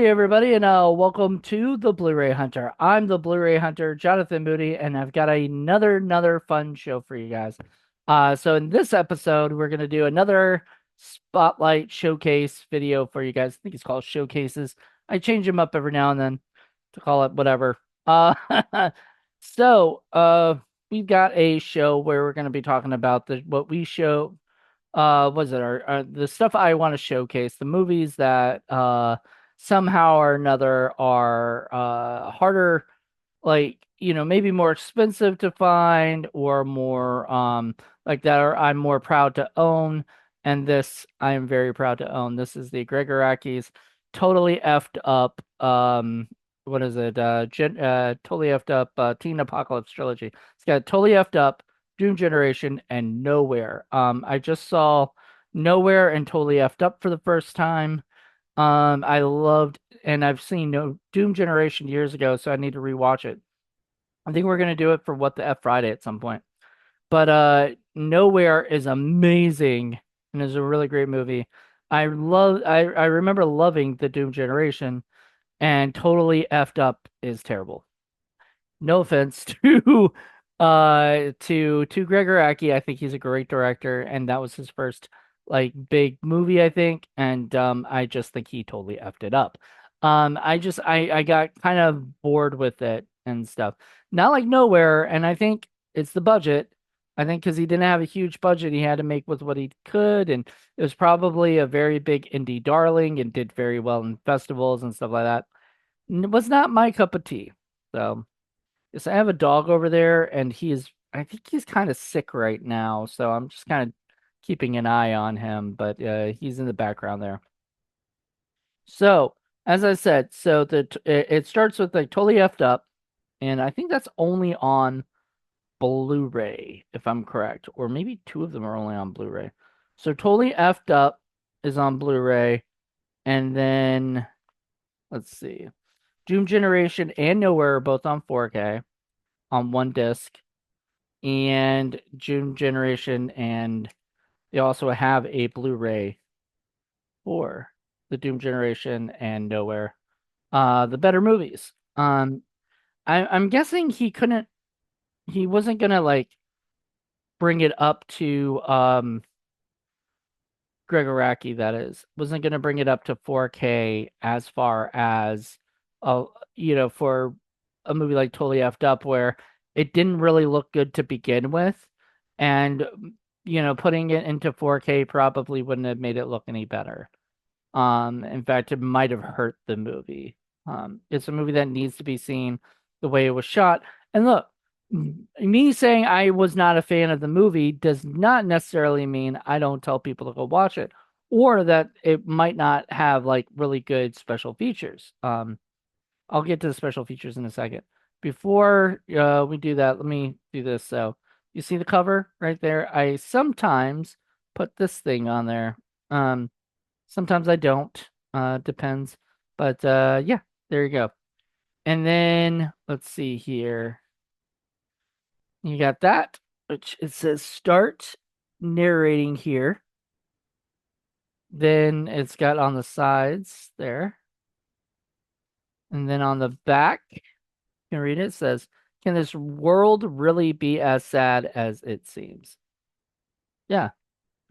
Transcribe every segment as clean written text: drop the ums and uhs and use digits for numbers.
Howdy, everybody, and welcome to the Blu-ray Hunter. I'm the Blu-ray Hunter, Jonathan Moody, and I've got another fun show for you guys. So in this episode, we're gonna do another spotlight showcase video for you guys. I think it's called Showcases. I change them up every now and then to call it whatever. Uh, so we've got a show where we're gonna be talking about what we show. Was it our the stuff I want to showcase, the movies that somehow or another are harder, like maybe more expensive to find, or more like that are I'm more proud to own. And this I am very proud to own. This is the Gregg Araki's totally effed up what is it? Totally effed up Teen Apocalypse Trilogy. It's got totally effed up Doom Generation and Nowhere. I just saw Nowhere and Totally Effed Up for the first time. I loved, and I've seen No Doom Generation years ago, so I need to rewatch it. I think we're gonna do it for What the F Friday at some point. But Nowhere is amazing and is a really great movie. I remember loving the Doom Generation, and Totally Effed Up is terrible. No offense to Gregg Araki. I think he's a great director, and that was his first like big movie, I think. And I just think he totally effed it up. I got kind of bored with it and stuff. Not like Nowhere, and I think it's the budget. I think because he didn't have a huge budget, he had to make with what he could, and it was probably a very big indie darling and did very well in festivals and stuff like that. Was not my cup of tea. So. Yes, I have a dog over there, and I think he's kind of sick right now, so I'm just kind of keeping an eye on him, but he's in the background there. So, as I said, it starts with like totally effed up, and I think that's only on Blu-ray, if I'm correct, or maybe two of them are only on Blu-ray. So, totally effed up is on Blu-ray, and then let's see, Doom Generation and Nowhere are both on 4K on one disc. And Doom Generation, and they also have a Blu-ray for the Doom Generation and Nowhere. The better movies. I'm guessing he wasn't gonna like bring it up to Gregg Araki, that is, wasn't gonna bring it up to 4K as far as for a movie like Totally Effed Up, where it didn't really look good to begin with, and putting it into 4K probably wouldn't have made it look any better. In fact, it might have hurt the movie. It's a movie that needs to be seen the way it was shot. And look, me saying I was not a fan of the movie does not necessarily mean I don't tell people to go watch it, or that it might not have like really good special features. I'll get to the special features in a second. Before we do that, let me do this. So you see the cover right there? I sometimes put this thing on there. Sometimes I don't. Depends. But yeah, there you go. And then let's see here. You got that, which it says start narrating here. Then it's got on the sides there. And then on the back, you can read it, it says, can this world really be as sad as it seems? Yeah.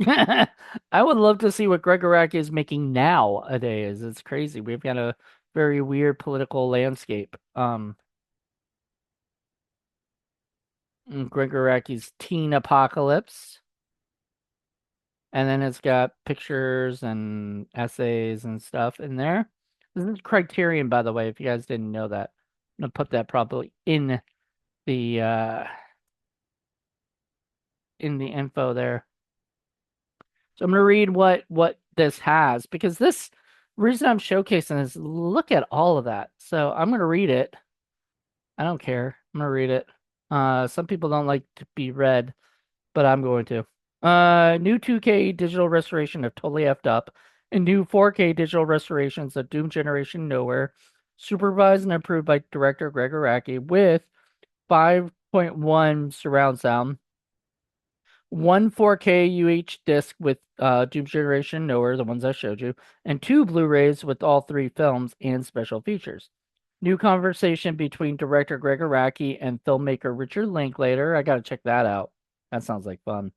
I would love to see what Gregg Araki is making nowadays. It's crazy. We've got a very weird political landscape. Gregg Araki's Teen Apocalypse. And then it's got pictures and essays and stuff in there. This is Criterion, by the way, if you guys didn't know that. I'm gonna put that probably the uh in the info there. So I'm gonna read what this has, because this reason I'm showcasing is look at all of that. So I'm gonna read it. I don't care. I'm gonna read it. Some people don't like to be read, but I'm going to. New 2K digital restoration of Totally Effed Up, and new 4K digital restorations of Doom Generation Nowhere, supervised and approved by director Gregg Araki, with 5.1 surround sound, one 4K UH disc with Doom Generation Nowhere, the ones I showed you, and two Blu-rays with all three films and special features. New conversation between director Gregg Araki and filmmaker Richard Linklater. I gotta check that out. That sounds like fun.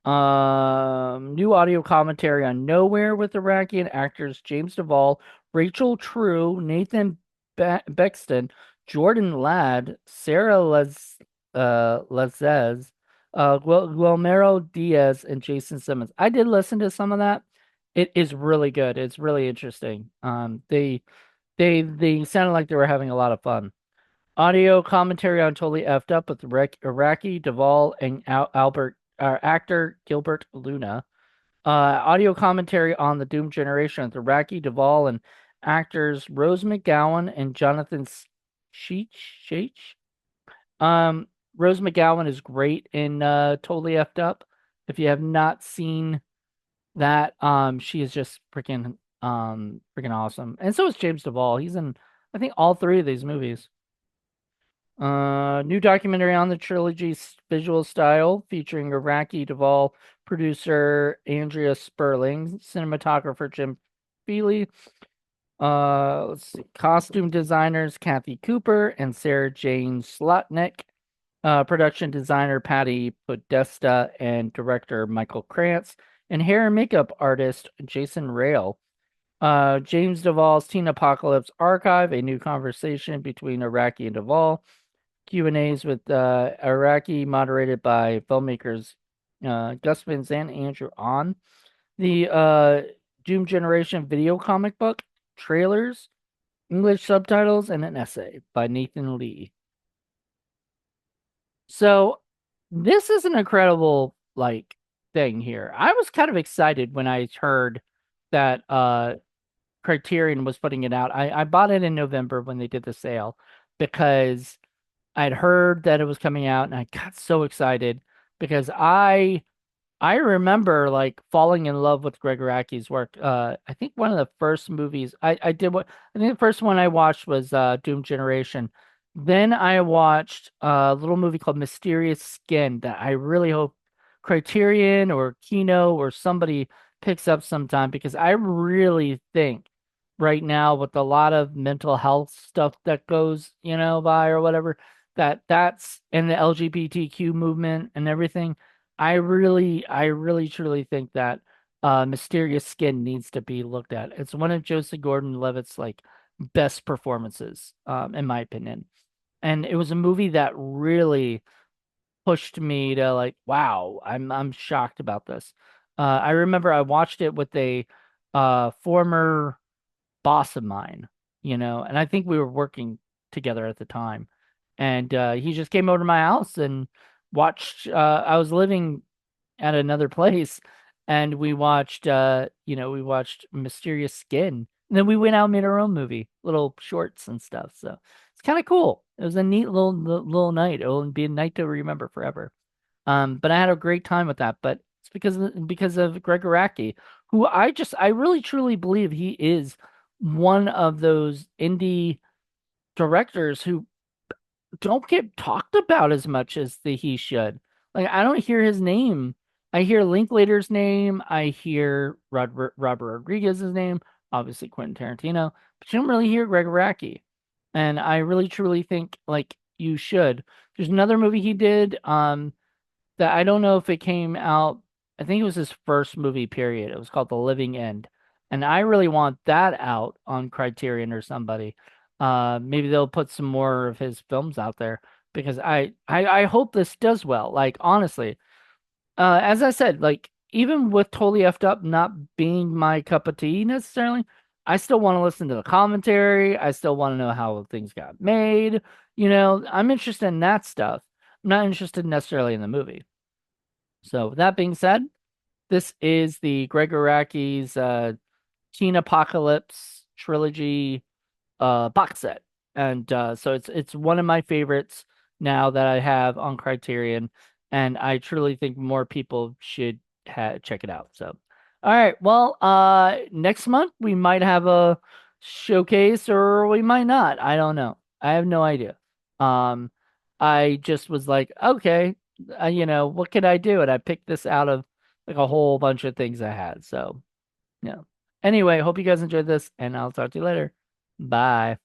New audio commentary on Nowhere with Iraqi and actors James Duvall, Rachel True, Nathan Bexton, Jordan Ladd, Sarah Lazez, Guillermo Diaz, and Jason Simmons. I did listen to some of that. It is really good. It's really interesting. They sounded like they were having a lot of fun. Audio commentary on Totally Effed Up with Iraqi, Duvall, and Albert actor Gilbert Luna. Audio commentary on the Doom Generation with Iraqi, Duvall, and actors Rose McGowan and Jonathan Cheech. Um, Rose McGowan is great in Totally Effed Up. If you have not seen that, she is just freaking awesome. And so is James Duvall. He's in, I think, all three of these movies. New documentary on the trilogy's visual style featuring Iraqi Duvall, producer Andrea Sperling, cinematographer Jim Feely, let's see, costume designers Kathy Cooper and Sarah Jane Slotnick, production designer Patty Podesta, and director Michael Krantz, and hair and makeup artist Jason Rail. James Duvall's Teen Apocalypse Archive, a new conversation between Iraqi and Duvall. Q&As with Araki, moderated by filmmakers Gus Van Sant and Andrew On. The Doom Generation video comic book, trailers, English subtitles, and an essay by Nathan Lee. So this is an incredible thing here. I was kind of excited when I heard that Criterion was putting it out. I bought it in November when they did the sale because I'd heard that it was coming out and I got so excited because I remember falling in love with Gregg Araki's work. I think one of the first movies I did I think the first one I watched was Doom Generation. Then I watched a little movie called Mysterious Skin that I really hope Criterion or Kino or somebody picks up sometime because I really think right now with a lot of mental health stuff that goes, by or whatever, that's in the LGBTQ movement and everything. I really truly think that Mysterious Skin needs to be looked at. It's one of Joseph Gordon-Levitt's best performances, in my opinion. And it was a movie that really pushed me to wow, I'm shocked about this. I remember I watched it with a former boss of mine, and I think we were working together at the time. And he just came over to my house and watched I was living at another place and we watched Mysterious Skin. And then we went out and made our own movie, little shorts and stuff. So it's kind of cool. It was a neat little night. It will be a night to remember forever. But I had a great time with that. But it's because of Gregg Araki, who I really truly believe he is one of those indie directors who don't get talked about as much as he should. I don't hear his name. I hear Linklater's name. I hear Robert Rodriguez's name, obviously Quentin Tarantino, but you don't really hear Gregg Araki. And I really truly think you should. There's another movie he did that I don't know if it came out. I think it was his first movie, period. It was called The Living End. And I really want that out on Criterion or somebody. Maybe they'll put some more of his films out there because I hope this does well. Honestly, as I said, even with Totally Effed Up not being my cup of tea necessarily, I still want to listen to the commentary. I still want to know how things got made. I'm interested in that stuff. I'm not interested necessarily in the movie. So with that being said, this is the Gregg Araki's Teen Apocalypse Trilogy box set. And so it's one of my favorites now that I have on Criterion, and I truly think more people should check it out. So all right, well, next month we might have a showcase or we might not. I don't know. I have no idea. I just was like, okay, what can I do? And I picked this out of like a whole bunch of things I had. So, yeah. Anyway, hope you guys enjoyed this, and I'll talk to you later. Bye.